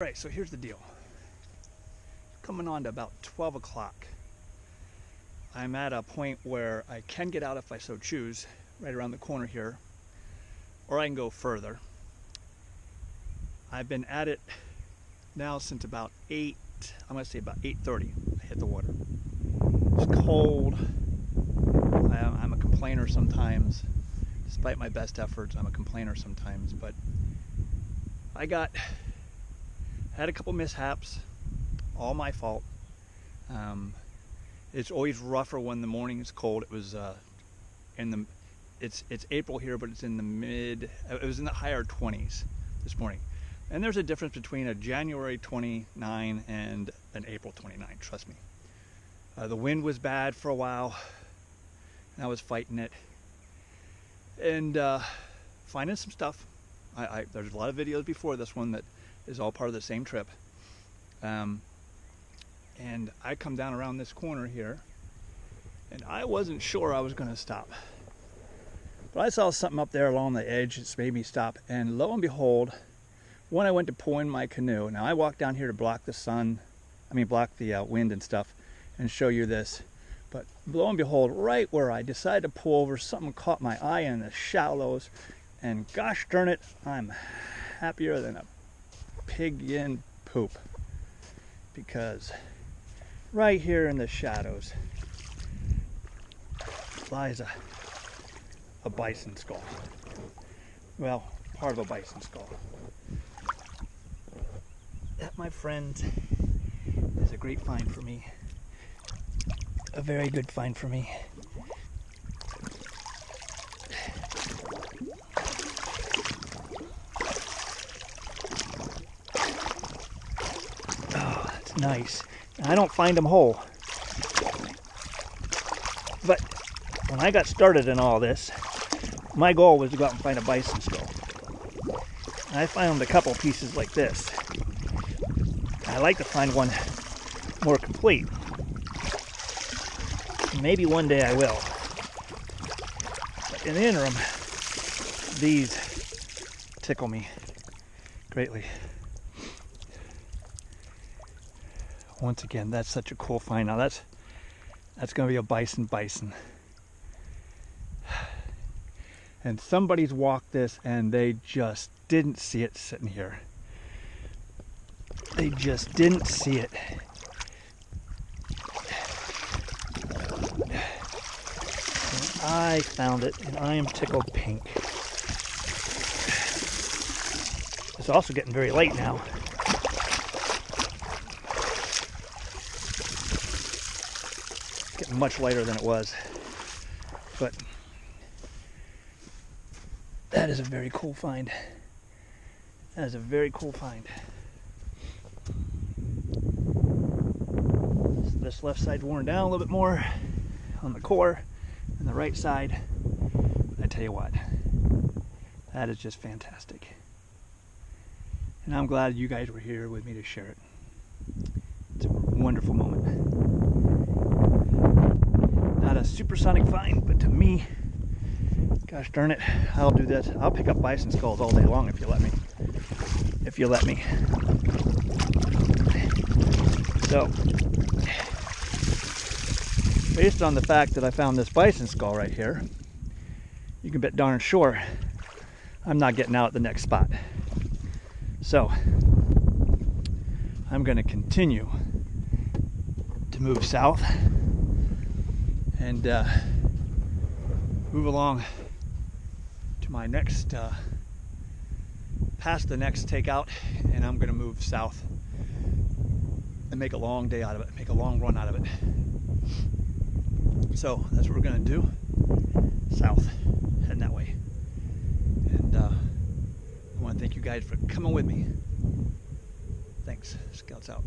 Right, so here's the deal. Coming on to about 12 o'clock. I'm at a point where I can get out if I so choose, right around the corner here, or I can go further. I've been at it now since about 8, I'm going to say about 8:30 I hit the water. It's cold. I'm a complainer sometimes. Despite my best efforts, I'm a complainer sometimes, but I had a couple mishaps, all my fault. It's always rougher when the morning is cold. It was it's April here, but it's in the it was in the higher 20s this morning. And there's a difference between a January 29 and an April 29, trust me. The wind was bad for a while, and I was fighting it. And finding some stuff. There's a lot of videos before this one that is all part of the same trip. And I come down around this corner here, and I wasn't sure I was going to stop. But I saw something up there along the edge that made me stop, and lo and behold, when I went to pull in my canoe, now I walked down here to block the wind and stuff, and show you this. But lo and behold, right where I decided to pull over, something caught my eye in the shallows, and gosh darn it, I'm happier than a pig in poop, because right here in the shadows lies a bison skull. Well, part of a bison skull. That, my friends, is a great find for me. A very good find for me. Oh, that's nice. I don't find them whole. But when I got started in all this, my goal was to go out and find a bison skull. I found a couple pieces like this. I like to find one more complete. Maybe one day I will. But in the interim, these tickle me greatly. Once again, that's such a cool find. Now that's going to be a bison. And somebody's walked this and they just didn't see it sitting here. They just didn't see it. And I found it, and I am tickled pink. It's also getting very late now. It's getting much lighter than it was. But that is a very cool find. That is a very cool find. This left side's worn down a little bit more on the core, and the right side, I tell you what, that is just fantastic. And I'm glad you guys were here with me to share it. It's a wonderful moment. Not a supersonic find, but to me, gosh darn it, I'll do this. I'll pick up bison skulls all day long if you let me. If you let me. So, based on the fact that I found this bison skull right here, you can bet darn sure I'm not getting out at the next spot. So, I'm going to continue to move south and move along to my next, past the next takeout, and I'm going to move south and make a long day out of it, make a long run out of it. So that's what we're going to do. South, heading that way. And I want to thank you guys for coming with me. Thanks. Scouts out.